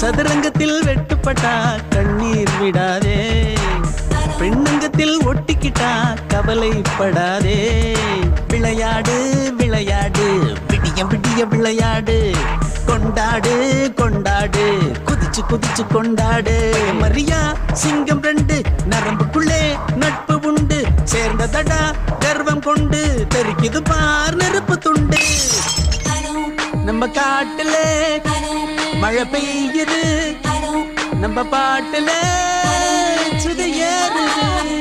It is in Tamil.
சதுரங்கத்தில் வெட்டுப்பட்டா கண்ணீர் விடாதே, பெண்ணங்கத்தில் ஒட்டிக்கிட்டா கவலைப்படாதே. விளையாடு விளையாடு விடிய விடிய விளையாடு, கொண்டாடு கொண்டாடு குதிச்சு குதிச்சு கொண்டாடு. மரியா சிங்கம் ரெண்டு நரம்புக்குள்ளே நட்பு உண்டு, சேர்ந்ததடா கர்வம் கொண்டு தெரிக்குது பார் நெருப்பு துண்டு. நம்ம காட்டுல மழை பெய்யுது, நம்ம பாட்டுல சுதையேறுது.